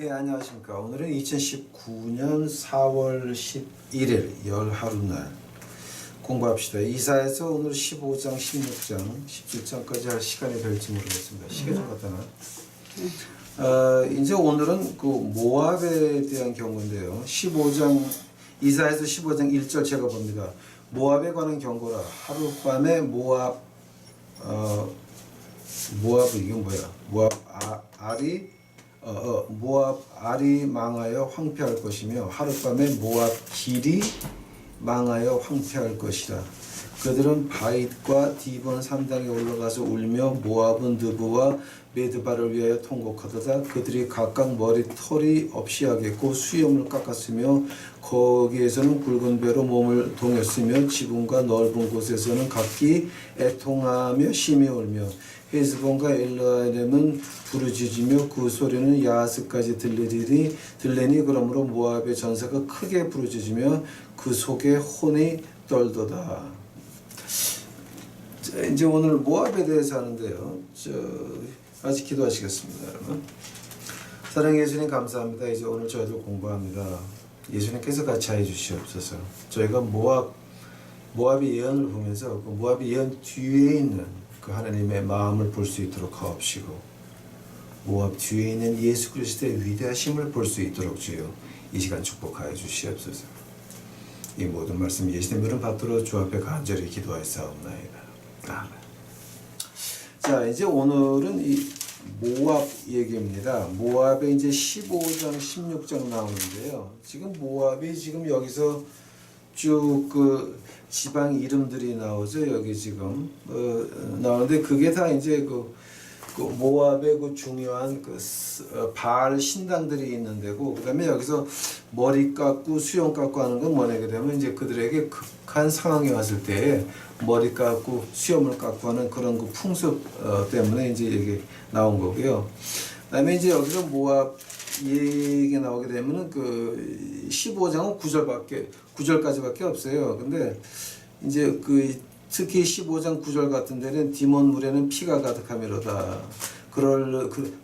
안녕하십니까. 오늘은 2019년 4월 11일 열하루날 공부합시다. 이사에서 오늘 15장, 16장, 17장까지 할 시간이 될지 모르겠습니다. 시계 좀 갖다 놔. 이제 오늘은 그 모압에 대한 경고인데요. 15장, 이사에서 15장 1절 제가 봅니다. 모압에 관한 경고라. 하룻밤에 모압, 모압 이건 뭐야? 모압 알이 망하여 황폐할 것이며 하룻밤에 모압 길이 망하여 황폐할 것이라. 그들은 바잇과 디본 산당에 올라가서 울며 모압은 느보와 메드바를 위하여 통곡하도다. 그들이 각각 머리털이 없이 하겠고 수염을 깎았으며 거기에서는 굵은 배로 몸을 동였으며 지붕과 넓은 곳에서는 각기 애통하며 심히 울며 헤스본과 엘르알렘은 부르짖으며 그 소리는 야하스까지 들리니 그러므로 모압의 전사가 크게 부르짖으며 그 속에 혼이 떨도다. 자, 이제 오늘 모압에 대해서 하는데요. 아직 기도하시겠습니다, 여러분. 사랑해 예수님 감사합니다. 이제 오늘 저희들 공부합니다. 예수님께서 같이 하여 주시옵소서. 저희가 모압의 예언을 보면서 그 모압의 예언 뒤에 있는 그 하나님의 마음을 볼 수 있도록 하옵시고 모압 뒤에 있는 예수 그리스도의 위대하심을 볼 수 있도록 주여 이 시간 축복하여 주시옵소서. 이 모든 말씀 예수님 이름 받들어 주 앞에 간절히 기도하였사옵나이다. 아멘. 자, 이제 오늘은 이 모압 얘기입니다. 모압에 이제 15장, 16장 나오는데요. 지금 모압이 지금 여기서 쭉 그 지방 이름들이 나오죠. 여기 지금 나오는데 그게 다 이제 그 모압의 그 중요한 그 바알 신당들이 있는 데고, 그다음에 여기서 머리 깎고 수염 깎고 하는 건 뭐냐게 되면 이제 그들에게 극한 상황이 왔을 때 머리 깎고 수염을 깎고 하는 그런 그 풍습 때문에 이제 이게 나온 거고요. 그다음에 이제 여기서 모압 얘기 나오게 되면은 그 15장은 9절까지밖에 없어요. 근데 이제 그 특히 15장 9절 같은 데는 디몬 물에는 피가 가득하미로다.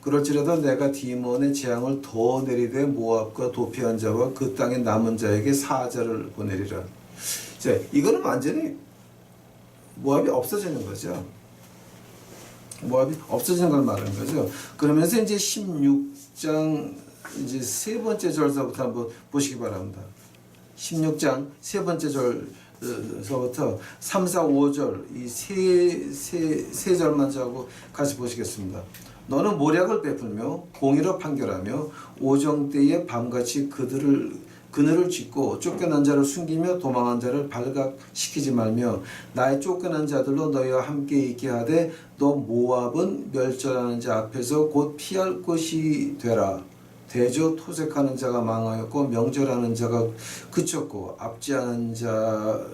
그럴지라도 내가 디몬의 재앙을 더 내리되 모압과 도피한 자와 그 땅에 남은 자에게 사자를 보내리라. 자, 이거는 완전히 모압이 없어지는 거죠. 모압이 없어지는 걸 말하는 거죠. 그러면서 이제 16장 이제 세 번째 절서부터 한번 보시기 바랍니다. 16장 세 번째 절서부터 3, 4, 5절 이 세 절만 하고 같이 보시겠습니다. 너는 모략을 베풀며 공의로 판결하며 오정 때에 밤같이 그늘을 짓고 쫓겨난 자를 숨기며 도망한 자를 발각시키지 말며 나의 쫓겨난 자들로 너희와 함께 있게 하되 너 모압은 멸절하는 자 앞에서 곧 피할 것이 되라. 대저 토색하는 자가 망하였고 명절하는 자가 그쳤고 압제하는 자가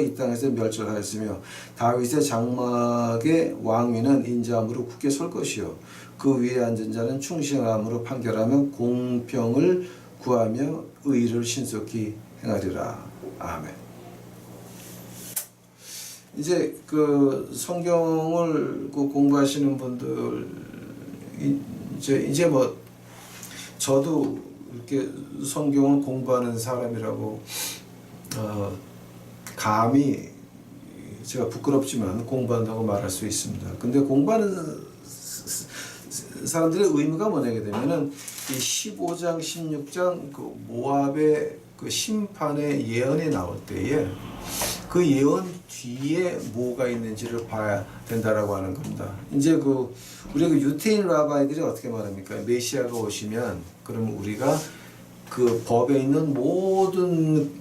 이 땅에서 멸절하였으며 다윗의 장막의 왕위는 인자함으로 굳게 설 것이요 그 위에 앉은 자는 충실함으로 판결하며 공평을 구하며 의를 신속히 행하리라. 아멘. 이제 그 성경을 공부하시는 분들 이제 뭐 저도 이렇게 성경을 공부하는 사람이라고 감히 제가 부끄럽지만 공부한다고 말할 수 있습니다. 근데 공부하는 사람들의 의미가 뭐냐게 되면은 이 15장, 16장 그 모압의 그 심판의 예언이 나올 때에 그 예언 뒤에 뭐가 있는지를 봐야 된다라고 하는 겁니다. 이제 우리 유태인 라바이들이 어떻게 말합니까? 메시아가 오시면 그러면 우리가 그 법에 있는 모든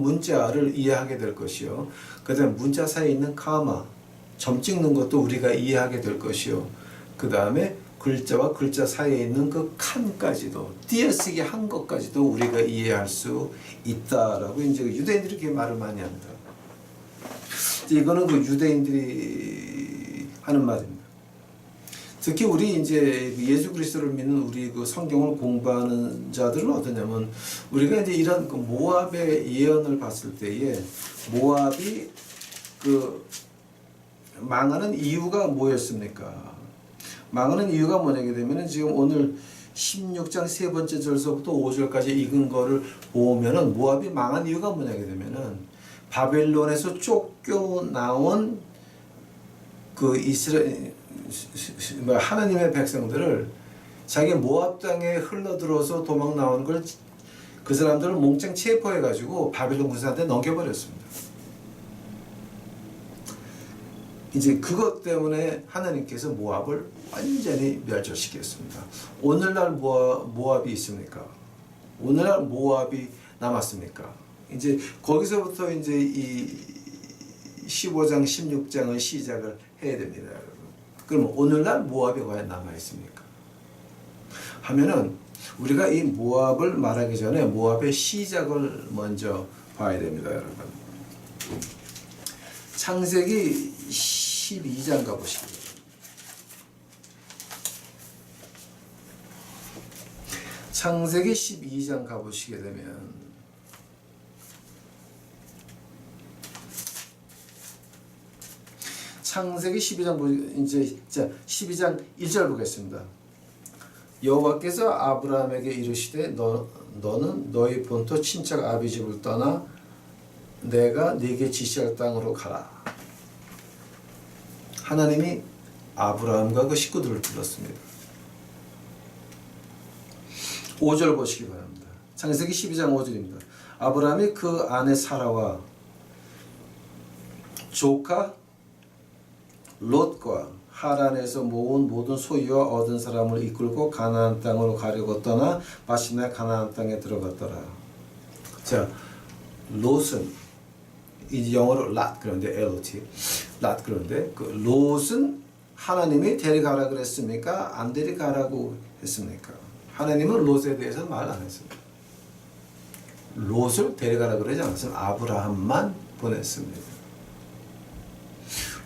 문자를 이해하게 될 것이요. 그다음에 문자 사이에 있는 카마, 점 찍는 것도 우리가 이해하게 될 것이요. 그다음에 글자와 글자 사이에 있는 그 칸까지도 띄어쓰기 한 것까지도 우리가 이해할 수 있다라고 이제 유대인들이 그렇게 말을 많이 합니다. 이거는 그 유대인들이 하는 말입니다. 특히 우리 이제 예수 그리스도를 믿는 우리 그 성경을 공부하는 자들은 어떠냐면 우리가 이제 이런 그 모압의 예언을 봤을 때에 모압이 그 망하는 이유가 뭐였습니까? 망하는 이유가 뭐냐게 되면은 지금 오늘 16장 세 번째 절서부터 5절까지 읽은 거를 보면은 모압이 망한 이유가 뭐냐게 되면은 바벨론에서 쫓겨나온 그 이스라엘 하나님의 백성들을 자기 모압 땅에 흘러들어서 도망 나오는 걸 그 사람들을 몽땅 체포해 가지고 바벨론 군사한테 넘겨버렸습니다. 이제 그것 때문에 하나님께서 모압을 완전히 멸절시켰습니다. 오늘날 모압이 있습니까? 오늘날 모압이 남았습니까? 이제 거기서부터 이제 이 15장, 16장을 시작을 해야 됩니다, 여러분. 그럼 오늘날 모압이 과연 남아 있습니까? 하면은 우리가 이 모압을 말하기 전에 모압의 시작을 먼저 봐야 됩니다, 여러분. 창세기 12장 가보시죠. 창세기 12장 가보시게 되면 창세기 12장 이제 12장 1절 보겠습니다. 여호와께서 아브라함에게 이르시되 너는 너희 본토 친척 아비 집을 떠나 내가 네게 지시할 땅으로 가라. 하나님이 아브라함과 그 식구들을 불렀습니다. 5절 보시기 바랍니다. 창세기 12장 5절입니다. 아브라함이 그 아내 사라와 조카 롯과 하란에서 모은 모든 소유와 얻은 사람을 이끌고 가나안 땅으로 가려고 떠나 마침내 가나안 땅에 들어갔더라. 자, 롯은 이 영어로 랏 그런데 LOT 랏 그런데 그 롯은 하나님이 데려가라 그랬습니까? 안 데려가라고 했습니까? 하나님은 롯에 대해서 말 안 했습니다. 롯을 데려가라 그러지 않았습니다. 아브라함만 보냈습니다.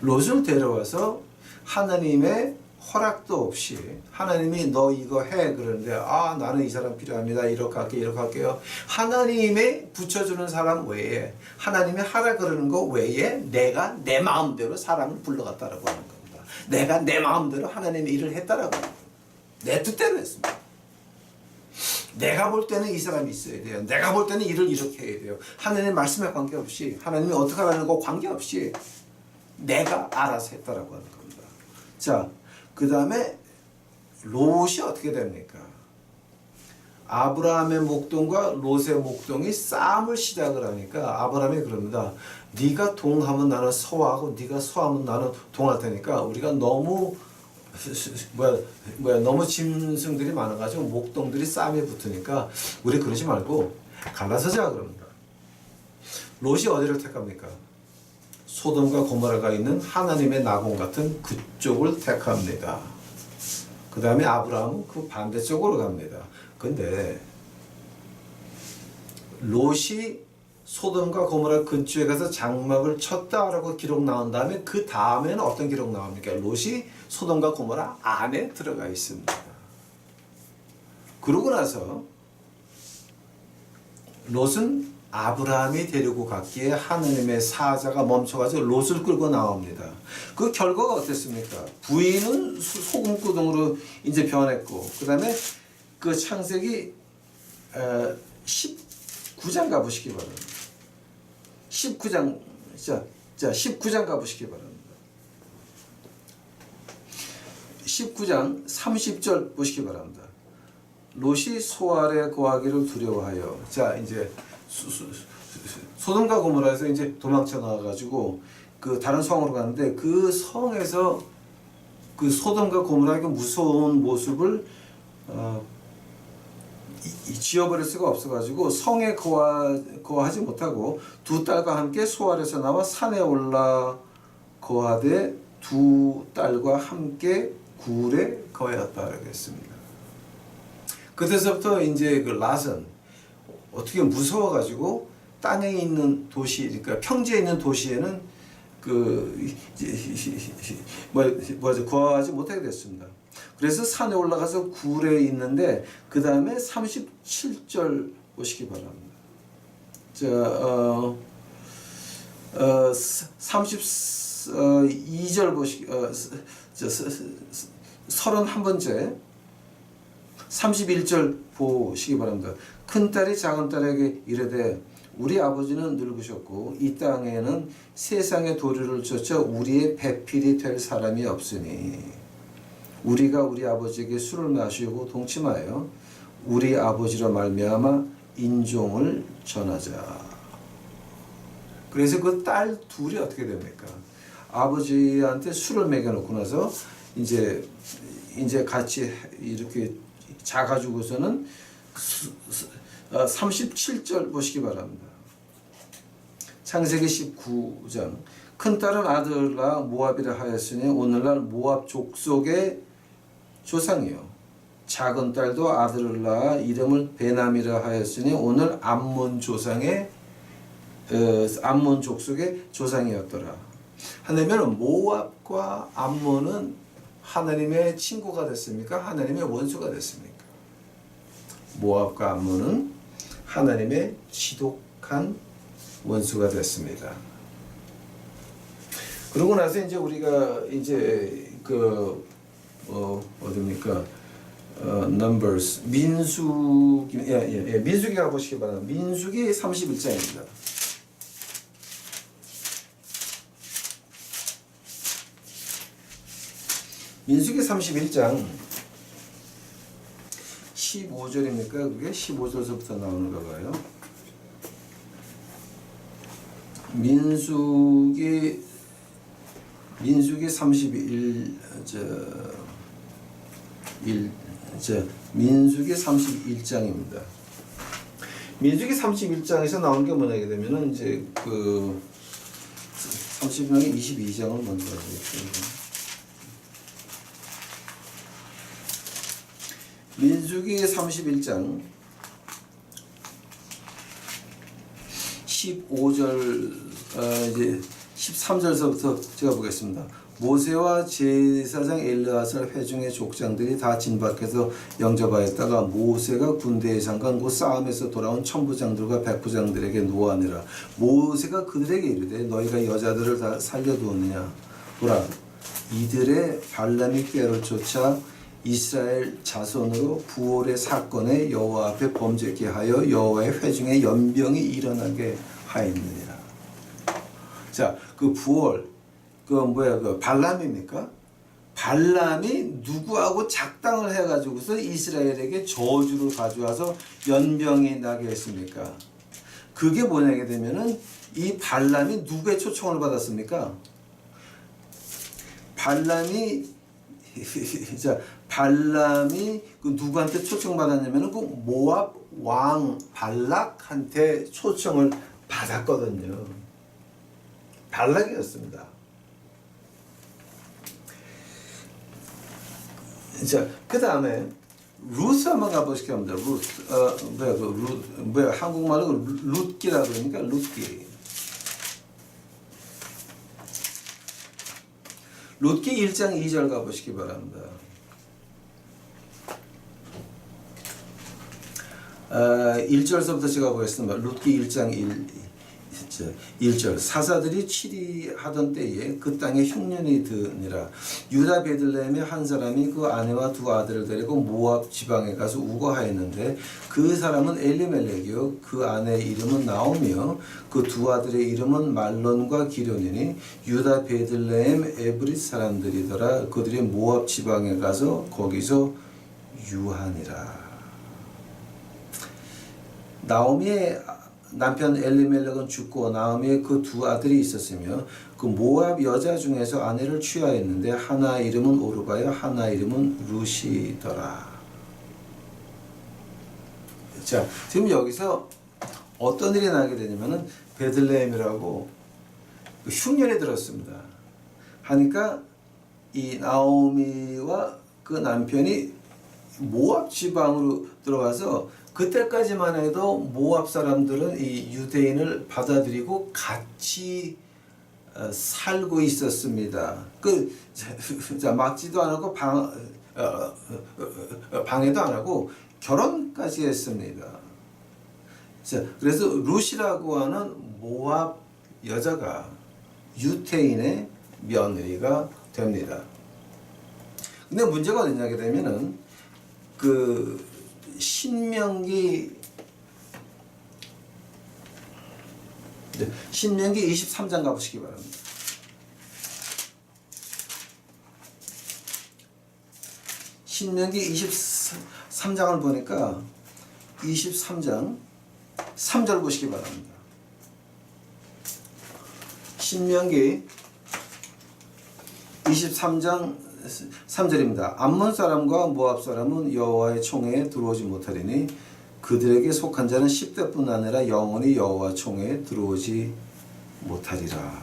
롯을 데려와서 하나님의 허락도 없이 하나님이 너 이거 해 그러는데 나는 이 사람 필요합니다. 이렇게 할게요. 이렇게 할게요. 하나님의 붙여주는 사람 외에 하나님이 하라 그러는 거 외에 내가 내 마음대로 사람을 불러갔다라고 하는 겁니다. 내가 내 마음대로 하나님의 일을 했다라고 합니다. 내 뜻대로 했습니다. 내가 볼 때는 이 사람이 있어야 돼요. 내가 볼 때는 일을 이렇게 해야 돼요. 하나님의 말씀에 관계없이 하나님이 어떻게 하라는 거 관계없이 내가 알아서 했다라고 하는 겁니다. 자, 그 다음에 롯이 어떻게 됩니까? 아브라함의 목동과 롯의 목동이 싸움을 시작을 하니까 아브라함이 그럽니다. 네가 동하면 나는 서하고 네가 서하면 나는 동할 테니까 우리가 너무 너무 짐승들이 많아가지고 목동들이 싸움에 붙으니까 우리 그러지 말고 갈라서자 그럽니다. 롯이 어디를 택합니까? 소돔과 고모라가 있는 하나님의 나공 같은 그쪽을 택합니다. 그 다음에 아브라함은 그 반대쪽으로 갑니다. 근데 롯이 소돔과 고모라 근처에 가서 장막을 쳤다라고 기록 나온 다음에 그 다음에는 어떤 기록 나옵니까? 롯이 소돔과 고모라 안에 들어가 있습니다. 그러고 나서 롯은 아브라함이 데리고 갔기에 하나님의 사자가 멈춰가지고 롯을 끌고 나옵니다. 그 결과가 어땠습니까? 부인은 소금구덩으로 이제 변했고, 그 다음에 그 창세기 19장 가보시기 바랍니다. 19장, 자 19장 가보시기 바랍니다. 19장 30절 보시기 바랍니다. 롯이 소 아래 거하기를 두려워하여, 자 이제 소돔과 고모라에서 이제 도망쳐 나와가지고 그 다른 성으로 가는데 그 성에서 그 소돔과 고모라의 그 무서운 모습을 지워버릴 수가 없어가지고 성에 거하지 못하고 두 딸과 함께 소 아래에서 나와 산에 올라 거하되 두 딸과 함께 굴에 거하였다라고 했습니다. 그때서부터 이제 그 랏은 어떻게 무서워가지고 땅에 있는 도시, 그러니까 평지에 있는 도시에는 거하지 못하게 됐습니다. 그래서 산에 올라가서 굴에 있는데 그 다음에 37절 보시기 바랍니다. 자, 32절 보시기, 31번째 31절 보시기 바랍니다. 큰딸이 작은딸에게 이르되 우리 아버지는 늙으셨고 이 땅에는 세상의 도리를 쫓아 우리의 배필이 될 사람이 없으니 우리가 우리 아버지에게 술을 마시고 동침하여 우리 아버지로 말미암아 인종을 전하자. 그래서 그 딸 둘이 어떻게 됩니까? 아버지한테 술을 먹여놓고 나서 이제 같이 이렇게 자가지고서는 37절 보시기 바랍니다. 창세기 19장 큰딸은 아들라 모압이라 하였으니 오늘날 모압 족속의 조상이요 작은 딸도 아들을 낳아 이름을 베남이라 하였으니 오늘 암몬 조상의 암몬 족속의 조상이었더라. 하나님은 모압과 암몬은 하나님의 친구가 됐습니까? 하나님의 원수가 됐습니까? 모압과 암몬은 하나님의 지독한 원수가 됐습니다. 그러고 나서 이제 우리가 이제 어디입니까? Numbers 민수기 가보시기 바랍니다. 민수기 31장입니다. 민수기 31장 15절입니까? 그게 15절서부터 나오는가 봐요. 민수기 31장입니다. 민수기 31장에서 나오는 게 뭐냐 되면은 이제 31장의 22장을 먼저 하겠습니다. 민수기 31장 15절 이제 13절서부터 제가 보겠습니다. 모세와 제사장 엘르아살 회중의 족장들이 다 진박해서 영접하였다가 모세가 군대의 장관 곧 싸움에서 돌아온 천부장들과 백부장들에게 노하니라. 모세가 그들에게 이르되 너희가 여자들을 다 살려두었느냐 보라 이들의 발람이 꾀를 쫓아 이스라엘 자손으로 부올의 사건에 여호와 앞에 범죄케 하여 여호와의 회중에 연병이 일어나게 하였느니라. 자, 그 부올 그 발람입니까? 발람이 누구하고 작당을 해가지고서 이스라엘에게 저주를 가져와서 연병이 나게 했습니까? 그게 뭐냐게 되면은 이 발람이 누구의 초청을 받았습니까? 발람이 그 누구한테 초청받았냐면은 그 모압 왕 발락한테 초청을 받았거든요. 발락이었습니다. 자, 그 다음에 루스 한번 가보시기 합니다. 한국말로 룻기라고 그러니까 룻기. 룻기 1장 2절 가보시기 바랍니다. 1절서부터 제가 보겠습니다. 룻기 1장 1절 사사들이 치리하던 때에 그 땅에 흉년이 드니라. 유다 베들레헴의 한 사람이 그 아내와 두 아들을 데리고 모압 지방에 가서 우거하였는데 그 사람은 엘리멜렉이요 그 아내의 이름은 나오미요 그 두 아들의 이름은 말론과 기련이니 유다 베들레헴 에브릿 사람들이더라. 그들이 모압 지방에 가서 거기서 유하니라. 나오미의 남편 엘리멜렉은 죽고 나오미의 그 두 아들이 있었으며 그 모압 여자 중에서 아내를 취하였는데 하나 이름은 오르바요 하나 이름은 루시더라. 자, 지금 여기서 어떤 일이 나게 되냐면은 베들레헴이라고 흉년이 들었습니다. 하니까 이 나오미와 그 남편이 모압 지방으로 들어가서 그때까지만 해도 모압 사람들은 이 유대인을 받아들이고 같이 살고 있었습니다. 막지도 안 하고 방해도 안 하고 결혼까지 했습니다. 자, 그래서 룻이라고 하는 모압 여자가 유태인의 며느리가 됩니다. 근데 문제가 어디냐게 되면은 그 신명기 23장 가보시기 바랍니다. 신명기 23장을 보니까 23장 3절 보시기 바랍니다. 신명기 23장 3절입니다. 암몬 사람과 모압 사람은 여호와의 총회에 들어오지 못하리니 그들에게 속한 자는 10대뿐 아니라 영원히 여호와 총회에 들어오지 못하리라.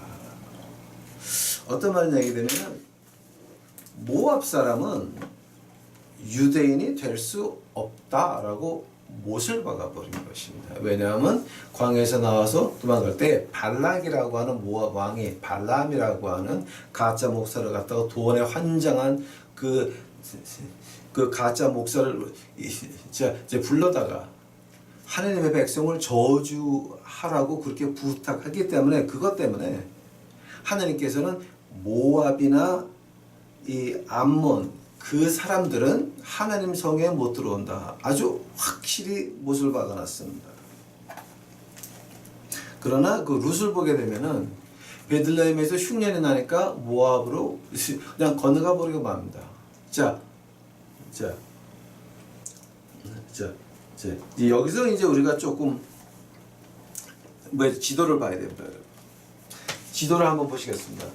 어떤 말을 얘기 되면 모압 사람은 유대인이 될 수 없다라고 못을 박아버린 것입니다. 왜냐하면 광야에서 나와서 도망갈 때 발락이라고 하는 모압 왕이 발람이라고 하는 가짜 목사를 갖다가 돈에 환장한 그 가짜 목사를 이제 불러다가 하나님의 백성을 저주하라고 그렇게 부탁하기 때문에 그것 때문에 하나님께서는 모압이나 이 암몬 그 사람들은 하나님 성에 못 들어온다. 아주 확실히 못을 박아놨습니다. 그러나 그 룻을 보게 되면은 베들레헴에서 흉년이 나니까 모압으로 그냥 건너가 버리고 맙니다. 자, 여기서 이제 우리가 조금 지도를 봐야 됩니다. 지도를 한번 보시겠습니다.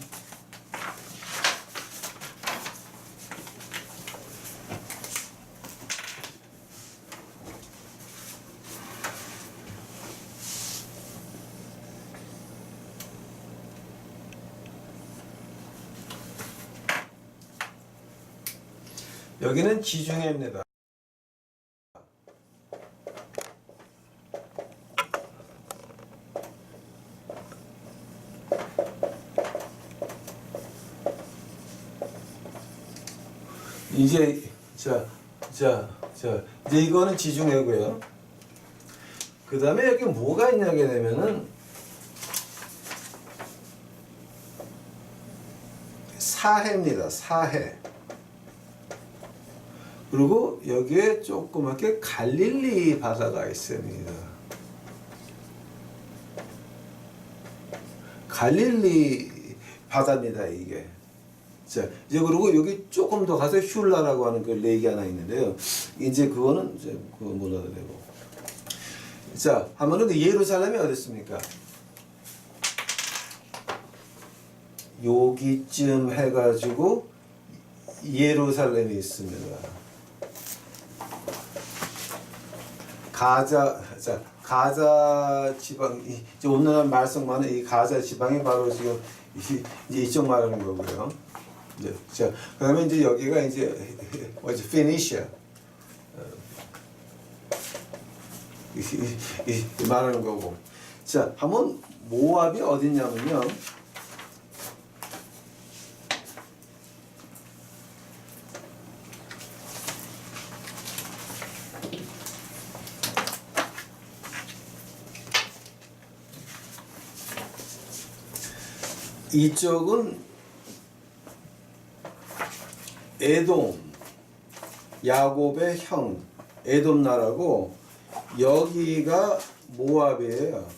여기는 지중해입니다. 이제 이제 이거는 지중해고요. 그 다음에 여기 뭐가 있냐게 되면은 사해입니다. 사해. 그리고 여기에 조그맣게 갈릴리 바다가 있습니다. 갈릴리 바다입니다, 이게. 자, 이제 그리고 여기 조금 더 가서 슐라라고 하는 그 렉이 하나 있는데요. 이제 그거는 이제 그거 몰라도 되고. 자, 하면은 그 예루살렘이 어디 있습니까? 여기쯤 해가지고 예루살렘이 있습니다. 가자 지방, 이제 오늘 말씀 많은 이 가자 지방이 바로 지금 이제 이쪽 말하는 거고요. 이제 자, 그다음에 이제 여기가 이제 뭐지, 피니시아 이 말하는 거고. 자, 한번 모압이 어디냐면요. 이쪽은 에돔, 야곱의 형 에돔 나라고, 여기가 모압이에요.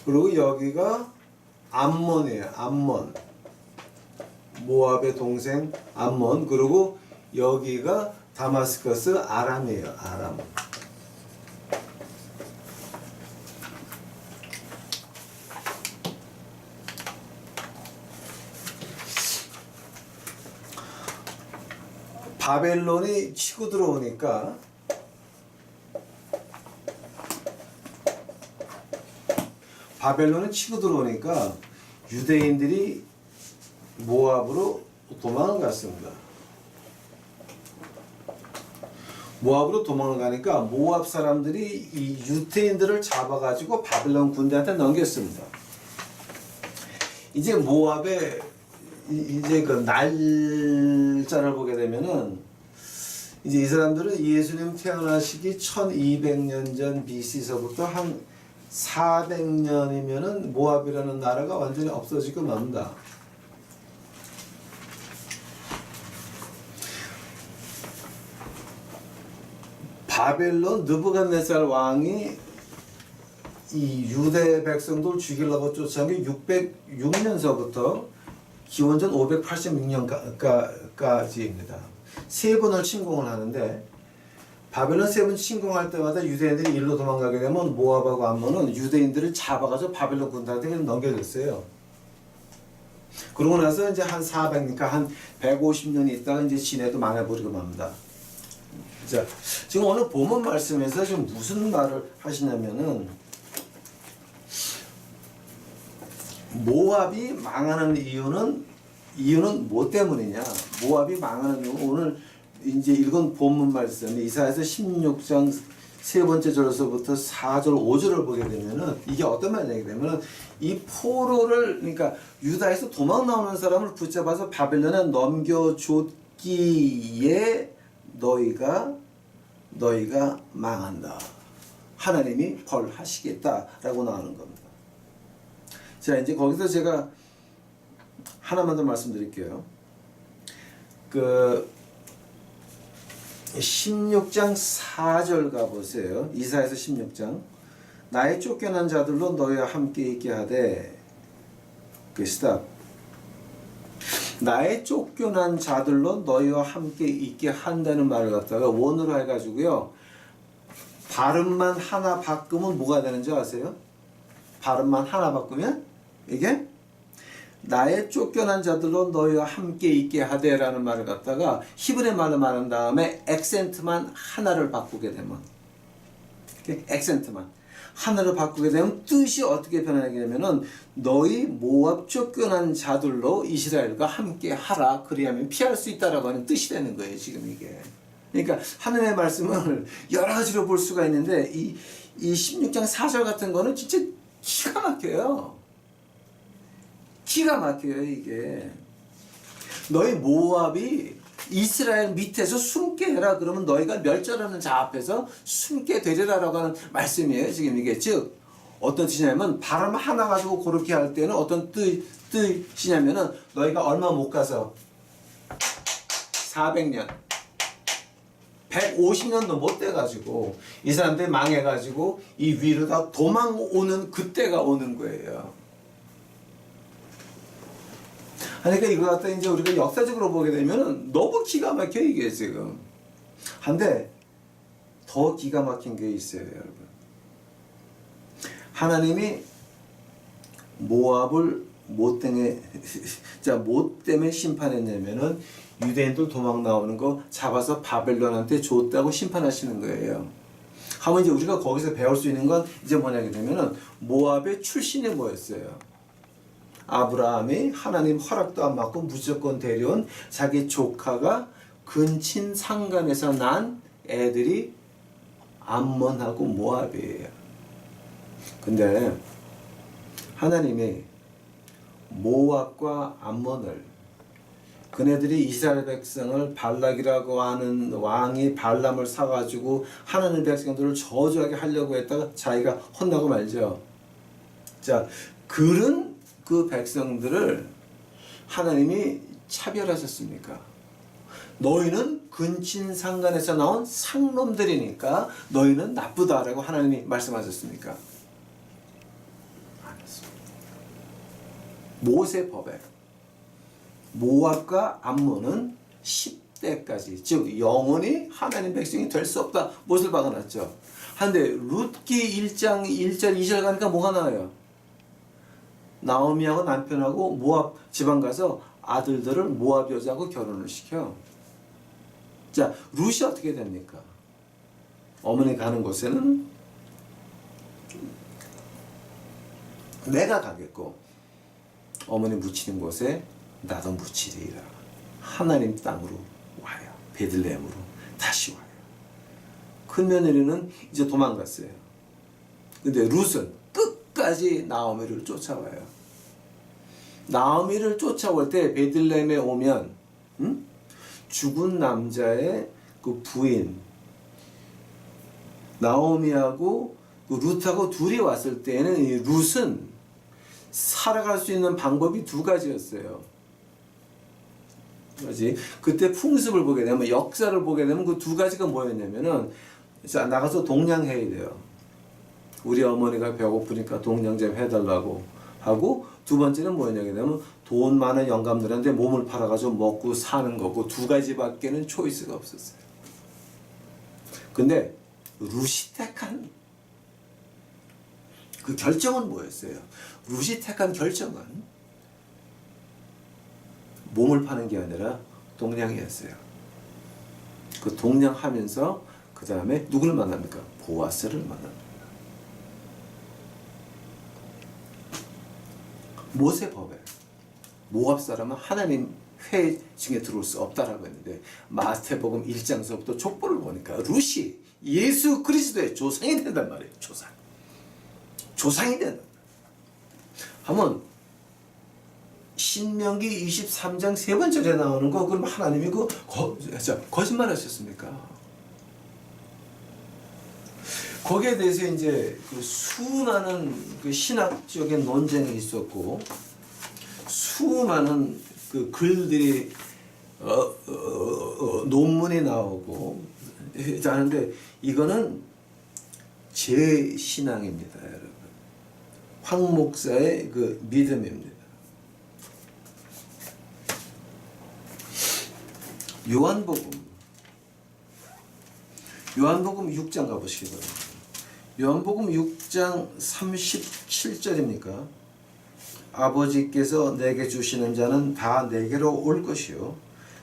그리고 여기가 암몬이에요. 암몬, 모압의 동생 암몬. 그리고 여기가 다마스커스 아람이에요. 아람. 바벨론이 치고 들어오니까 유대인들이 모압으로 도망을 갔습니다. 모압으로 도망을 가니까 모압 사람들이 이 유대인들을 잡아가지고 바벨론 군대한테 넘겼습니다. 이제 모압의 이제 그 날짜를 보게 되면은 이제 이 사람들은 예수님 태어나시기 1200년 전 BC서부터 한 400년이면은 모압이라는 나라가 완전히 없어지고 맙니다. 바벨론 느부갓네살 왕이 이 유대 백성들 죽이려고 쫓아온 게 606년서부터 기원전 586년까지입니다. 세 번을 침공을 하는데 바벨론 세 번 침공할 때마다 유대인들이 일로 도망가게 되면 모압하고 암몬은 유대인들을 잡아가지고 바벨론 군단한테 넘겨줬어요. 그러고 나서 이제 한 400, 그러니까 한 150년이 있다가 이제 시내도 망해버리고 맙니다. 자, 지금 오늘 본문 말씀에서 지금 무슨 말을 하시냐면은 모압이 망하는 이유는 뭐 때문이냐? 모압이 망하는 이유는 오늘 이제 읽은 본문 말씀 이사야서 16장 세 번째 절에서부터 4절 5절을 보게 되면은 이게 어떤 말이냐 되면은 이 포로를 그러니까 유다에서 도망 나오는 사람을 붙잡아서 바벨론에 넘겨줬기에 너희가 망한다. 하나님이 벌하시겠다라고 나오는 겁니다. 자, 이제 거기서 제가 하나만 더 말씀드릴게요. 그 16장 4절 가보세요. 이사야서 16장. 나의 쫓겨난 자들로 너희와 함께 있게 하되 그 스탑. 나의 쫓겨난 자들로 너희와 함께 있게 한다는 말을 갖다가 원으로 해가지고요. 발음만 하나 바꾸면 뭐가 되는지 아세요? 발음만 하나 바꾸면 이게 나의 쫓겨난 자들로 너희와 함께 있게 하되라는 말을 갖다가 히브리 말로 말한 다음에 액센트만 하나를 바꾸게 되면 액센트만 하나를 바꾸게 되면 뜻이 어떻게 변하게 되면은 너희 모압 쫓겨난 자들로 이스라엘과 함께 하라 그리하면 피할 수 있다라고 하는 뜻이 되는 거예요 지금 이게. 그러니까 하나님의 말씀을 여러 가지로 볼 수가 있는데 이 16장 4절 같은 거는 진짜 기가 막혀요. 기가 막혀요 이게. 너희 모압이 이스라엘 밑에서 숨게 해라 그러면 너희가 멸절하는 자 앞에서 숨게 되리라라고 하는 말씀이에요 지금 이게. 즉 어떤 뜻이냐면 발음 하나 가지고 그렇게 할 때는 어떤 뜻이냐면은 너희가 얼마 못 가서 400년 150년도 못 돼가지고 이 사람들이 망해가지고 이 위로 다 도망오는 그때가 오는 거예요. 그러니까 이거 갖다 이제 우리가 역사적으로 보게 되면은 너무 기가 막혀 이게 지금. 한데 더 기가 막힌 게 있어요, 여러분. 하나님이 모압을 뭐 때문에 심판했냐면은 유대인들 도망 나오는 거 잡아서 바벨론한테 줬다고 심판하시는 거예요. 하면 이제 우리가 거기서 배울 수 있는 건 이제 뭐냐게 되면은 모압의 출신이 뭐였어요? 아브라함이 하나님 허락도 안 받고 무조건 데려온 자기 조카가 근친 상간에서 난 애들이 암몬하고 모압이에요. 근데 하나님이 모압과 암몬을 그네들이 이스라엘 백성을 발락이라고 하는 왕이 발람을 사가지고 하나님 백성들을 저주하게 하려고 했다가 자기가 혼나고 말죠. 자, 그런 그 백성들을 하나님이 차별하셨습니까? 너희는 근친상간에서 나온 상놈들이니까 너희는 나쁘다라고 하나님이 말씀하셨습니까? 안 했습니다. 모세법에 모압과 암몬은 10대까지 즉 영원히 하나님 백성이 될 수 없다 못을 박아놨죠. 한데 룻기 1장 1절 2절 가니까 뭐가 나와요? 나오미하고 남편하고 모압 지방 가서 아들들을 모압 여자하고 결혼을 시켜. 자, 룻이 어떻게 됩니까? 어머니 가는 곳에는 내가 가겠고 어머니 묻히는 곳에 나도 묻히리라. 하나님 땅으로 와요. 베들레헴으로 다시 와요. 큰 며느리는 이제 도망갔어요. 근데 룻은 끝까지 나오미를 쫓아와요. 나오미를 쫓아올 때 베들레헴에 오면 죽은 남자의 그 부인 나오미하고 그 룻하고 둘이 왔을 때는 이 룻은 살아갈 수 있는 방법이 두 가지였어요. 그렇지? 그때 풍습을 보게 되면 역사를 보게 되면 그 두 가지가 뭐였냐면은 자, 나가서 동냥해야 돼요. 우리 어머니가 배고프니까 동냥 좀 해달라고 하고, 두 번째는 뭐냐면 돈 많은 영감들한테 몸을 팔아가지고 먹고 사는 거고, 두 가지밖에는 초이스가 없었어요. 근데 루시 택한 그 결정은 뭐였어요? 루시 택한 결정은 몸을 파는 게 아니라 동냥이었어요. 그 동냥하면서 그 다음에 누구를 만납니까? 보아스를 만납니다. 모세법에 모압 사람은 하나님 회 중에 들어올 수 없다라고 했는데, 마태복음 1장서부터 족보를 보니까 루시 예수 그리스도의 조상이 된단 말이에요. 조상이 된다. 한번 신명기 23장 세 번째에 나오는 거, 그럼 하나님이 거짓말 하셨습니까? 거기에 대해서 이제 그 수많은 그 신학적인 논쟁이 있었고, 수많은 그 글들이 논문이 나오고 하는데, 이거는 제 신앙입니다, 여러분. 황 목사의 그 믿음입니다. 요한복음 6장 가보시기 바랍니다. 요한복음 6장 37절입니까? 아버지께서 내게 주시는 자는 다 내게로 올 것이요,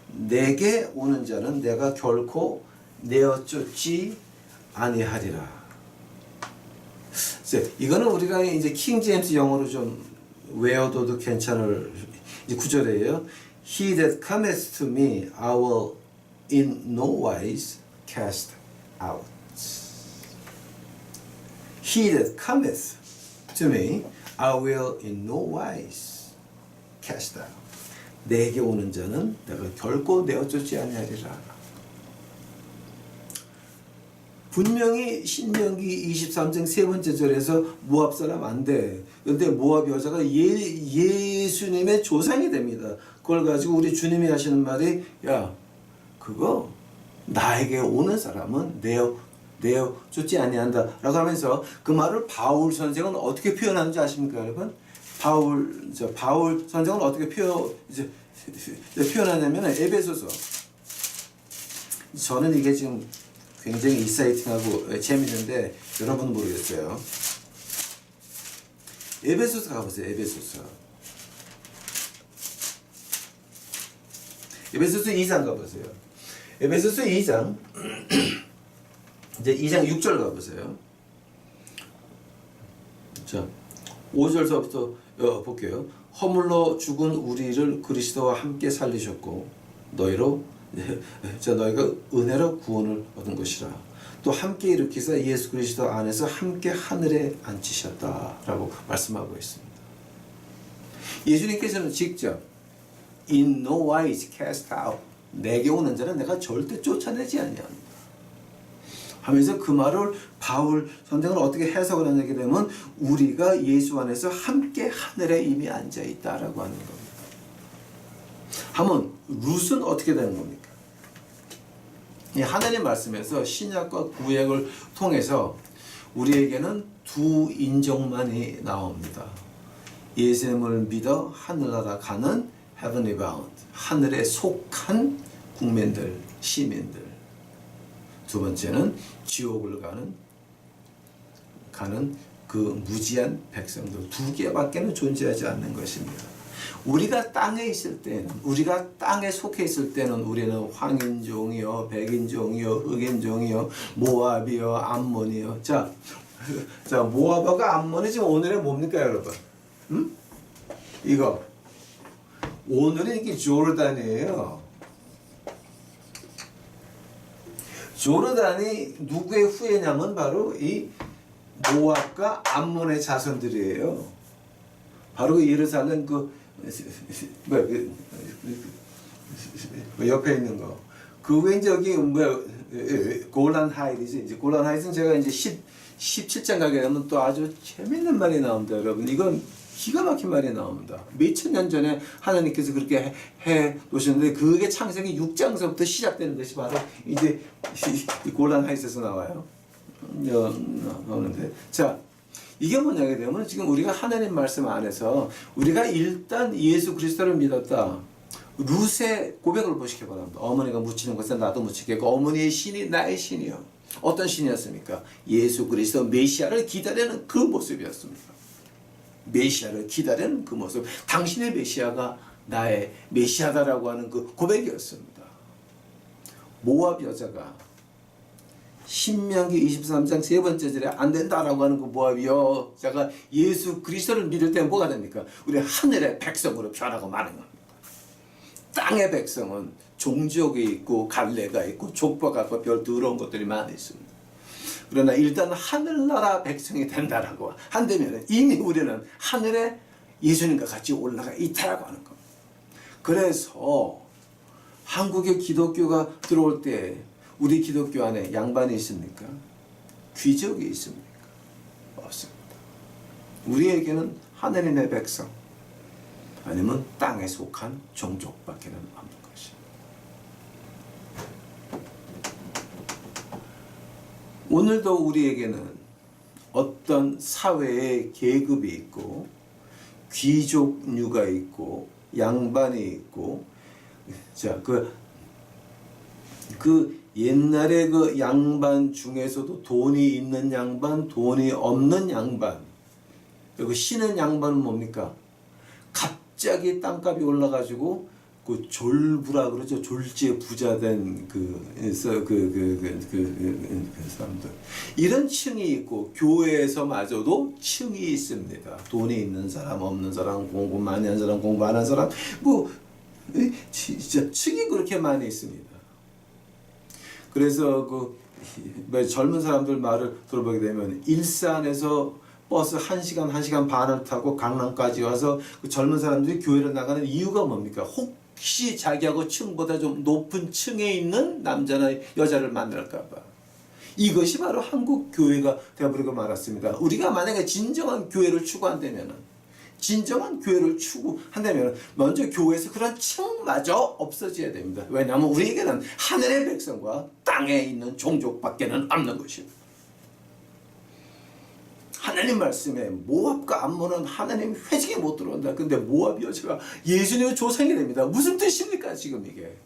내게 오는 자는 내가 결코 내어 쫓지 아니하리라. 이거는 우리가 이제 킹 제임스 영어로 좀 외워둬도 괜찮을 구절이에요. He that cometh to me, I will in no wise cast out. He that cometh to me, I will in no wise cast out. 내게 오는 자는 내가 결코 내어 쫓지 아니하리라. 분명히 신명기 23장 세 번째 절에서 모압 사람 안 돼. 그런데 모압 여자가 예수님의 조상이 됩니다. 그걸 가지고 우리 주님이 하시는 말이, 야, 그거 나에게 오는 사람은 내어 쫓지 아니한다 라고 하면서, 그 말을 바울 선생은 어떻게 표현하는지 아십니까, 여러분? 바울 선생은 어떻게 표현하냐면, 에베소서, 저는 이게 지금 굉장히 익사이팅하고 재밌는데 여러분은 모르겠어요. 에베소서 가보세요. 에베소서 2장 가보세요. 에베소서 2장 이제 2장 6절 가보세요. 자, 5절서부터 볼게요. 허물로 죽은 우리를 그리스도와 함께 살리셨고, 너희가 은혜로 구원을 얻은 것이라. 또 함께 일으키사 예수 그리스도 안에서 함께 하늘에 앉히셨다라고 말씀하고 있습니다. 예수님께서는 직접 in no wise cast out, 내게 오는 자는 내가 절대 쫓아내지 아니한다 하면서, 그 말을 바울 선생은 어떻게 해석을 하게 되면, 우리가 예수 안에서 함께 하늘에 이미 앉아 있다라고 하는 겁니다. 하면 룻은 어떻게 되는 겁니까? 이 하나님 말씀에서 신약과 구약을 통해서 우리에게는 두 인종만이 나옵니다. 예수님을 믿어 하늘나라 가는 heavenly bound, 하늘에 속한 국민들, 시민들. 두 번째는 지옥을 가는 그 무지한 백성들. 두 개밖에는 존재하지 않는 것입니다. 우리가 땅에 있을 때는, 우리가 땅에 속해 있을 때는 우리는 황인종이요, 백인종이요, 흑인종이요, 모압이요, 암몬이요. 자, 모압과 암몬이 지금 오늘의 뭡니까, 여러분? 이거 오늘은 이게 조르단이에요. 조르단이 누구의 후예냐면 바로 이 모압과 암몬의 자손들이에요. 바로 예루살렘 옆에 있는 거. 그 외에 저기 골란 하이트지. 이제 골란 하이트는 제가 이제 17장 가게 되면 또 아주 재밌는 말이 나옵니다, 여러분. 이건 기가 막힌 말이 나옵니다. 몇천 년 전에 하나님께서 그렇게 해 놓으셨는데 그게 창세기 6장서부터 시작되는 것이 바로 이제 이 골란 하이스에서 나와요. 나오는데 자 이게 뭐냐게 되면 지금 우리가 하나님 말씀 안에서 우리가 일단 예수 그리스도를 믿었다. 룻의 고백을 보시기 바랍니다. 어머니가 묻히는 것에 나도 묻히겠고 어머니의 신이 나의 신이요. 어떤 신이었습니까? 예수 그리스도 메시아를 기다리는 그 모습이었습니다. 메시아를 기다리는 그 모습. 당신의 메시아가 나의 메시아다라고 하는 그 고백이었습니다. 모압 여자가 신명기 23장 세 번째 절에 안 된다라고 하는 그 모압 여자가 예수 그리스도를 믿을 때 뭐가 됩니까? 우리 하늘의 백성으로 변하고 마는 겁니다. 땅의 백성은 종족이 있고 갈래가 있고 족보가 있고 별 더러운 것들이 많이 있습니다. 그러나 일단 하늘나라 백성이 된다라고 한다면 이미 우리는 하늘에 예수님과 같이 올라가 있다라고 하는 겁니다. 그래서 한국에 기독교가 들어올 때 우리 기독교 안에 양반이 있습니까? 귀족이 있습니까? 없습니다. 우리에게는 하늘의 백성 아니면 땅에 속한 종족밖에는 없는 것입니다. 오늘도 우리에게는 어떤 사회의 계급이 있고 귀족류가 있고 양반이 있고 자, 그 옛날에 그 양반 중에서도 돈이 있는 양반, 돈이 없는 양반 그리고 신은 양반은 뭡니까? 갑자기 땅값이 올라가지고 그 졸부라 그러죠. 졸지에 부자된 그 사람들. 이런 층이 있고 교회에서마저도 층이 있습니다. 돈이 있는 사람, 없는 사람, 공부 많이 한 사람, 공부 안 한 사람, 뭐 진짜 층이 그렇게 많이 있습니다. 그래서 그 젊은 사람들 말을 들어보게 되면 일산에서 버스 1시간, 1시간 반을 타고 강남까지 와서 그 젊은 사람들이 교회를 나가는 이유가 뭡니까? 혹시 자기하고 층보다 좀 높은 층에 있는 남자나 여자를 만날까 봐. 이것이 바로 한국 교회가 되어버리고 말았습니다. 우리가 만약에 진정한 교회를 추구한다면 먼저 교회에서 그런 층마저 없어져야 됩니다. 왜냐하면 우리에게는 하늘의 백성과 땅에 있는 종족밖에는 없는 것입니다. 하나님 말씀에 모압과 암몬은 하나님 회직에 못 들어온다. 근데 모압 여자가 예수님의 조상이 됩니다. 무슨 뜻입니까 지금 이게?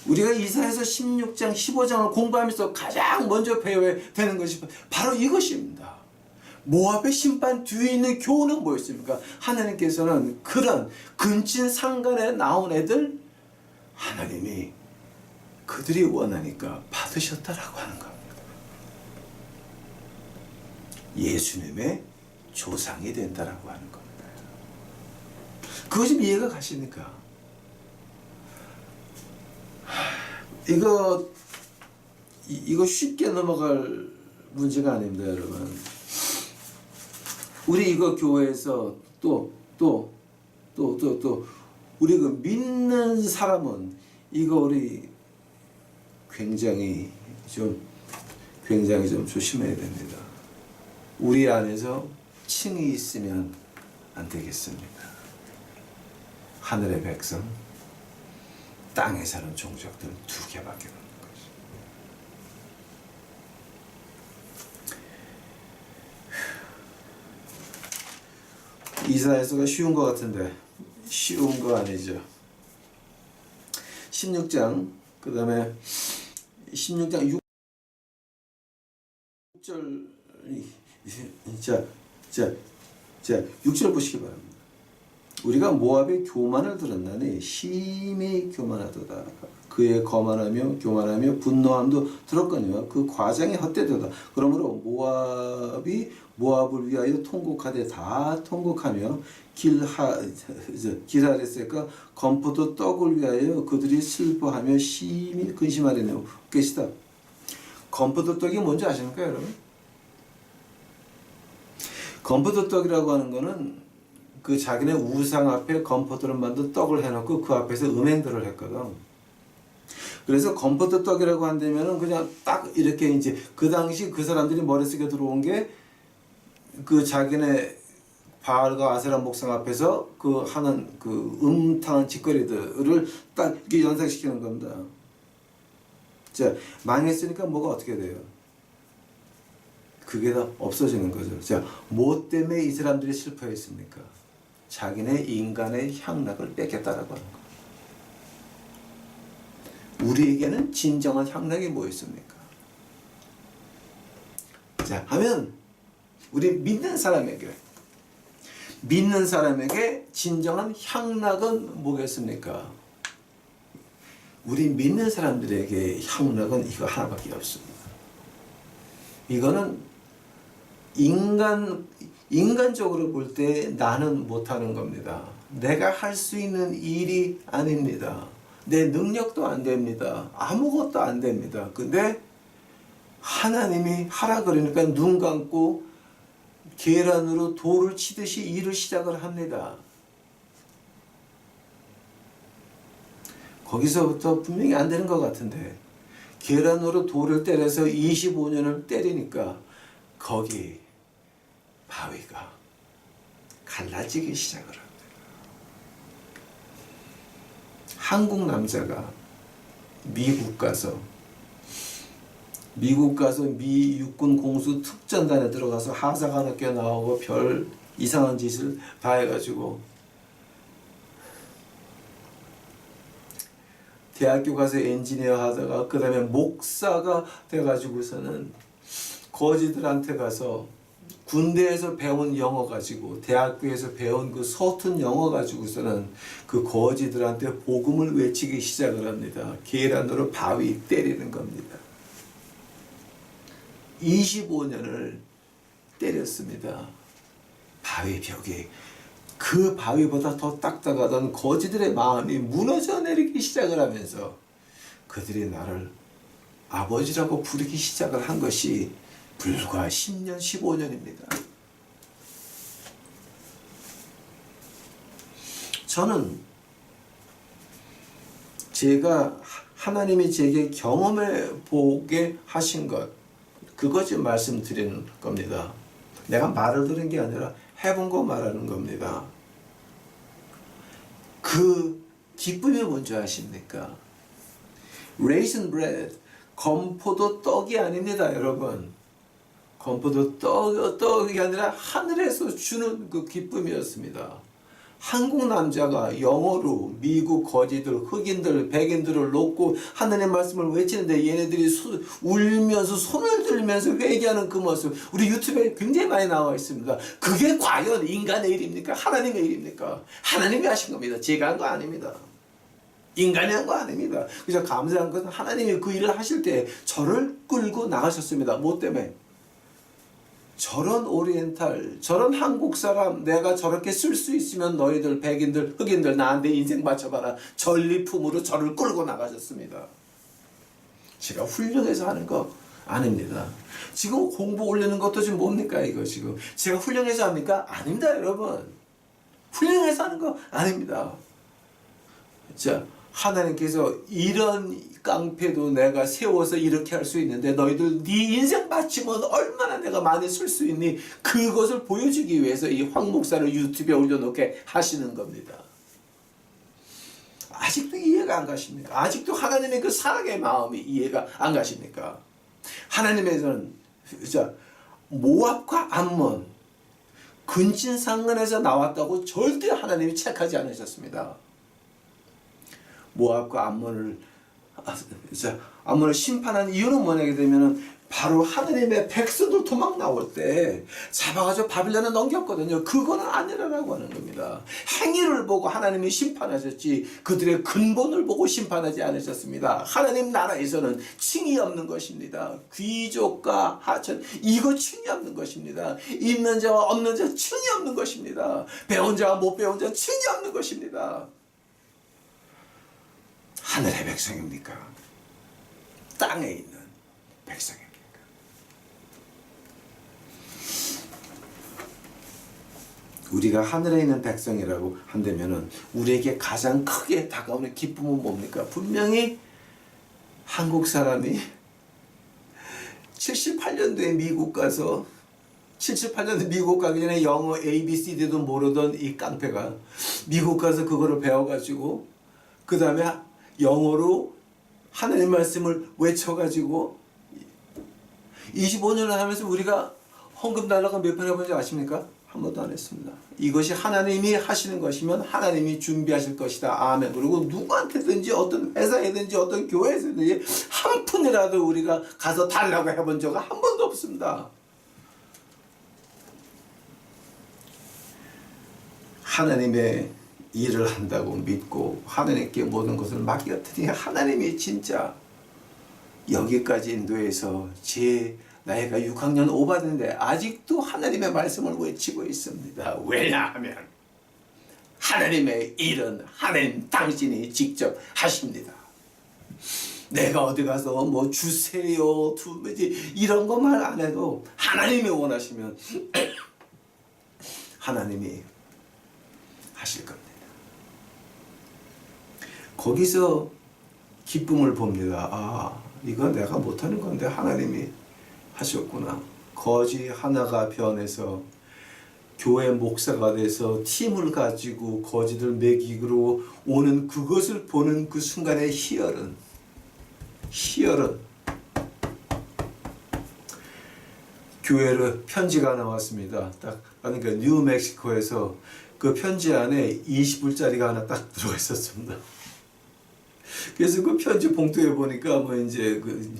우리가 이사야서 16장 15장을 공부하면서 가장 먼저 배워야 되는 것이 바로 이것입니다. 모압의 심판 뒤에 있는 교훈은 뭐였습니까? 하나님께서는 그런 근친상간에 나온 애들 하나님이 그들이 원하니까 받으셨다라고 하는 겁니다. 예수님의 조상이 된다라고 하는 겁니다. 그것이 이해가 가십니까? 이거 쉽게 넘어갈 문제가 아닙니다, 여러분. 우리 이거 교회에서 또 우리 그 믿는 사람은 이거 우리 굉장히 좀 조심해야 됩니다. 우리 안에서 층이 있으면 안 되겠습니다. 하늘의 백성, 땅에 사는 종족들 두 개밖에 없는 거죠. 이사야서가 쉬운 것 같은데 쉬운 거 아니죠. 16장 그 다음에 16장 6절 자 6절 보시기 바랍니다. 우리가 모압의 교만을 들었나니 심히 교만하도다. 그의 거만하며 교만하며 분노함도 들었거니와 그 과장이 헛되도다. 그러므로 모압이 모압을 위하여 통곡하되 다 통곡하며 길하레스가 건포도 떡을 위하여 그들이 슬퍼하며 심히 근심하려고 계시다. 건포도 떡이 뭔지 아십니까, 여러분? 건포도 떡이라고 하는 거는 그 자기네 우상 앞에 건포도를 만든 떡을 해놓고 그 앞에서 음행들을 했거든. 그래서 건포도 떡이라고 한다면은 그냥 딱 이렇게 이제 그 당시 그 사람들이 머릿속에 들어온 게 그 자기네 바알과 아세라 목상 앞에서 그 하는 그 음탕한 짓거리들을 딱 이렇게 연상시키는 겁니다. 자, 망했으니까 뭐가 어떻게 돼요? 그게 다 없어지는 거죠. 자, 뭐 때문에 이 사람들이 슬퍼했습니까? 자기네 인간의 향락을 뺏겼다라고 하는 거. 우리에게는 진정한 향락이 뭐 있습니까? 자, 하면 우리 믿는 사람에게 진정한 향락은 뭐겠습니까? 우리 믿는 사람들에게 향락은 이거 하나밖에 없습니다. 이거는 인간적으로 볼 때 나는 못하는 겁니다. 내가 할 수 있는 일이 아닙니다. 내 능력도 안 됩니다. 아무것도 안 됩니다. 근데 하나님이 하라 그러니까 눈 감고 계란으로 돌을 치듯이 일을 시작을 합니다. 거기서부터 분명히 안 되는 것 같은데 계란으로 돌을 때려서 25년을 때리니까 거기 바위가 갈라지기 시작을 합니다. 한국 남자가 미국 가서 미 육군 공수 특전단에 들어가서 하사가 늦게 나오고 별 이상한 짓을 다 해가지고 대학교 가서 엔지니어 하다가 그 다음에 목사가 돼가지고서는 거지들한테 가서 군대에서 배운 영어 가지고 대학교에서 배운 그 서툰 영어 가지고서는 그 거지들한테 복음을 외치기 시작을 합니다. 계란으로 바위 때리는 겁니다. 25년을 때렸습니다. 바위 벽에 그 바위보다 더 딱딱하던 거지들의 마음이 무너져 내리기 시작을 하면서 그들이 나를 아버지라고 부르기 시작을 한 것이 불과 10년, 15년입니다. 저는 제가 하나님이 제게 경험해 보게 하신 것, 그것 좀 말씀드리는 겁니다. 내가 말을 들은 게 아니라 해본 거 말하는 겁니다. 그 기쁨이 뭔지 아십니까? Raisin bread, 건포도 떡이 아닙니다, 여러분. 건포도 떡이 아니라 하늘에서 주는 그 기쁨이었습니다. 한국 남자가 영어로 미국 거지들, 흑인들, 백인들을 놓고 하나님의 말씀을 외치는데 얘네들이 울면서 손을 들면서 회개하는 그 모습 우리 유튜브에 굉장히 많이 나와 있습니다. 그게 과연 인간의 일입니까? 하나님의 일입니까? 하나님이 하신 겁니다. 제가 한 거 아닙니다. 인간이 한 거 아닙니다. 그래서 감사한 것은 하나님이 그 일을 하실 때 저를 끌고 나가셨습니다. 뭐 때문에? 저런 오리엔탈, 저런 한국 사람 내가 저렇게 쓸 수 있으면 너희들 백인들, 흑인들 나한테 인생 바쳐봐라. 전리품으로 저를 끌고 나가셨습니다. 제가 훈련해서 하는 거 아닙니다. 지금 공부 올리는 것도 지금 뭡니까 이거 지금. 제가 훈련해서 합니까? 아닙니다 여러분. 훈련해서 하는 거 아닙니다. 자, 하나님께서 이런 깡패도 내가 세워서 이렇게 할 수 있는데 너희들 네 인생 바치면 얼마나 내가 많이 쓸 수 있니? 그것을 보여주기 위해서 이 황 목사를 유튜브에 올려놓게 하시는 겁니다. 아직도 이해가 안 가십니까? 아직도 하나님의 그 사랑의 마음이 이해가 안 가십니까? 하나님에서는 자, 모압과 암몬 근친상간에서 나왔다고 절대 하나님이 체크하지 않으셨습니다. 모압과 암몬을 심판한 이유는 뭐냐게 되면은 바로 하나님의 백성들 도망 나올 때 잡아가지고 바빌론에 넘겼거든요. 그거는 아니라고 하는 겁니다. 행위를 보고 하나님이 심판하셨지 그들의 근본을 보고 심판하지 않으셨습니다. 하나님 나라에서는 층이 없는 것입니다. 귀족과 하천 이거 층이 없는 것입니다. 있는 자와 없는 자 층이 없는 것입니다. 배운 자와 못 배운 자 층이 없는 것입니다. 하늘의 백성입니까? 땅에 있는 백성입니까? 우리가 하늘에 있는 백성이라고 한다면은 우리에게 가장 크게 다가오는 기쁨은 뭡니까? 분명히 한국 사람이 78년도에 미국 가서 78년에 미국 가기 전에 영어 ABCD도 모르던 이 깡패가 미국 가서 그거를 배워가지고 그 다음에 영어로 하나님 말씀을 외쳐가지고 25년을 하면서 우리가 헌금 달라고 몇 번 해본지 아십니까? 한 번도 안 했습니다. 이것이 하나님이 하시는 것이면 하나님이 준비하실 것이다. 아멘. 그리고 누구한테든지 어떤 회사에든지 어떤 교회에든지 한 푼이라도 우리가 가서 달라고 해본 적은 한 번도 없습니다. 하나님의 일을 한다고 믿고 하나님께 모든 것을 맡겼더니 하나님이 진짜 여기까지 인도해서 제 나이가 6학년 5반인데 아직도 하나님의 말씀을 외치고 있습니다. 왜냐하면 하나님의 일은 하나님 당신이 직접 하십니다. 내가 어디 가서 뭐 주세요 이런 거 말 안 해도 하나님이 원하시면 하나님이 하실 겁니다. 거기서 기쁨을 봅니다. 아, 이건 내가 못하는 건데 하나님이 하셨구나. 거지 하나가 변해서 교회 목사가 돼서 팀을 가지고 거지들 먹이기로 오는 그것을 보는 그 순간의 희열은 교회로 편지가 나왔습니다. 딱 그러니까 뉴멕시코에서 그 편지 안에 20불짜리가 하나 딱 들어가 있었습니다. 그래서 그 편지 봉투에 보니까 뭐 이제 그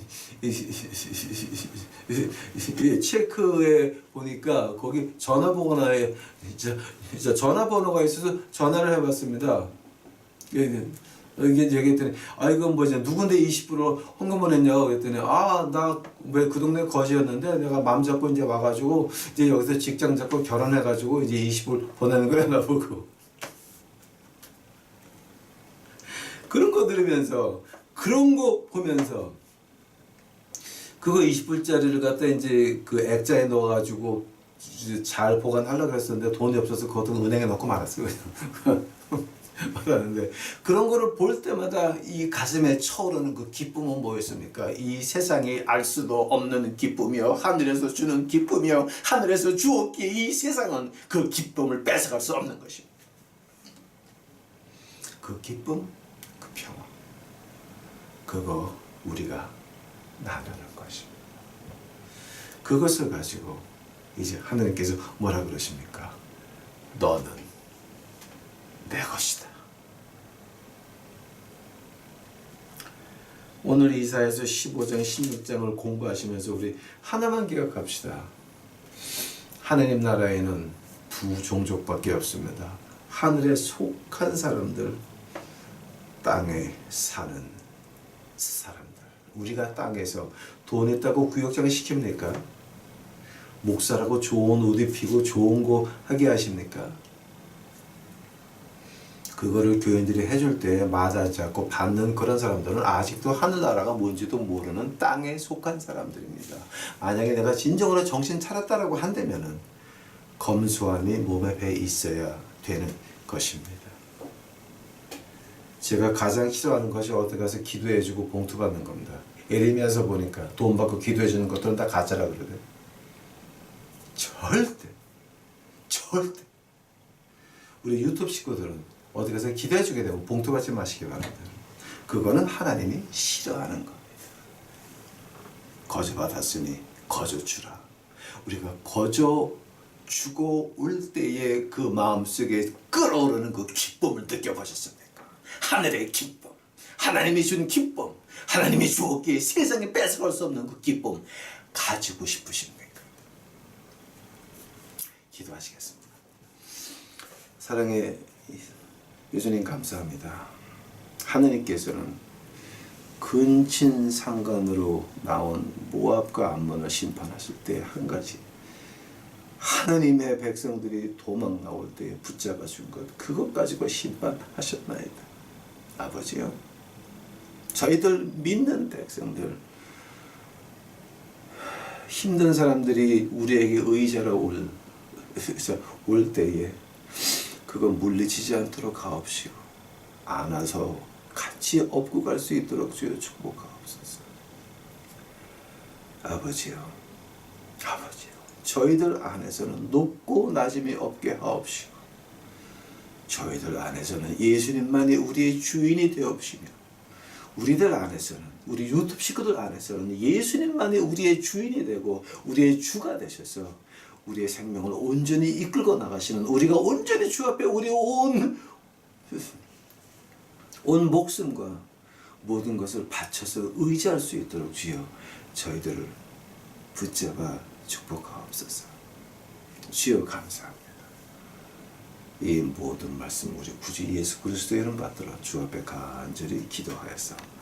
체크에 보니까 거기 전화번호에 진짜 전화번호가 있어서 전화를 해봤습니다. 이게 얘기했더니 아 이건 뭐지 누군데 20불을 헌금을 했냐고 그랬더니 아 나 왜 그 동네 거지였는데 내가 맘 잡고 이제 와가지고 이제 여기서 직장 잡고 결혼해가지고 이제 20불 보내는 거야 나보고. 그런 거 들으면서 그런 거 보면서 그거 20불짜리를 갖다 이제 그 액자에 넣어가지고 잘 보관하려고 했었는데 돈이 없어서 그것도 은행에 넣고 말았어요. 말하는데 그런 거를 볼 때마다 이 가슴에 차오르는 그 기쁨은 뭐였습니까? 이 세상이 알 수도 없는 기쁨이요 하늘에서 주는 기쁨이요 하늘에서 주었기에 이 세상은 그 기쁨을 뺏어갈 수 없는 것입니다. 그 기쁨, 그 평화, 그거 우리가 나누는 것입니다. 그것을 가지고 이제 하느님께서 뭐라 그러십니까? 너는 내 것이다. 오늘 이사야서 15장 16장을 공부하시면서 우리 하나만 기억합시다. 하느님 나라에는 두 종족밖에 없습니다. 하늘에 속한 사람들, 땅에 사는 사람들. 우리가 땅에서 돈 있다고 구역장을 시킵니까? 목사라고 좋은 옷 입히고 좋은 거 하게 하십니까? 그거를 교인들이 해줄 때 마다하지 않고 받는 그런 사람들은 아직도 하늘나라가 뭔지도 모르는 땅에 속한 사람들입니다. 만약에 내가 진정으로 정신 차렸다라고 한다면은 검소함이 몸에 배 있어야 되는 것입니다. 제가 가장 싫어하는 것이 어디 가서 기도해주고 봉투 받는 겁니다. 예레미야서 보니까 돈 받고 기도해주는 것들은 다 가짜라 그러대. 절대 우리 유튜브 식구들은 어디 가서 기도해주게 되면 봉투 받지 마시기 바랍니다. 그거는 하나님이 싫어하는 겁니다. 거저 받았으니 거저 주라. 우리가 거저 주고 올 때에 그 마음속에 끓어오르는 그 기쁨을 느껴보셨습니까? 하늘의 기쁨, 하나님이 준 기쁨, 하나님이 주었기에 세상에 뺏어갈 수 없는 그 기쁨 가지고 싶으십니까? 기도하시겠습니다. 사랑의 예수님 감사합니다. 하느님께서는 근친상간으로 나온 모압과 암몬을 심판하실 때 한 가지 하느님의 백성들이 도망 나올 때 붙잡아 준 것 그것 가지고 심판하셨나이다. 아버지요 저희들 믿는 백성들 힘든 사람들이 우리에게 의자로 올 때에 그건 물리치지 않도록 가옵시고 안아서 같이 업고 갈 수 있도록 주여 축복하옵소서. 아버지요 저희들 안에서는 높고 낮음이 없게 하옵시고 저희들 안에서는 예수님만이 우리의 주인이 되옵시며 우리들 안에서는 우리 유튜브 식구들 안에서는 예수님만이 우리의 주인이 되고 우리의 주가 되셔서 우리의 생명을 온전히 이끌고 나가시는 우리가 온전히 주 앞에 우리 온 목숨과 모든 것을 바쳐서 의지할 수 있도록 주여 저희들을 붙잡아 축복하옵소서. 주여 감사합니다. 이 모든 말씀 우리 구주 예수 그리스도의 이름 받들어 주 앞에 간절히 기도하였사옵니다.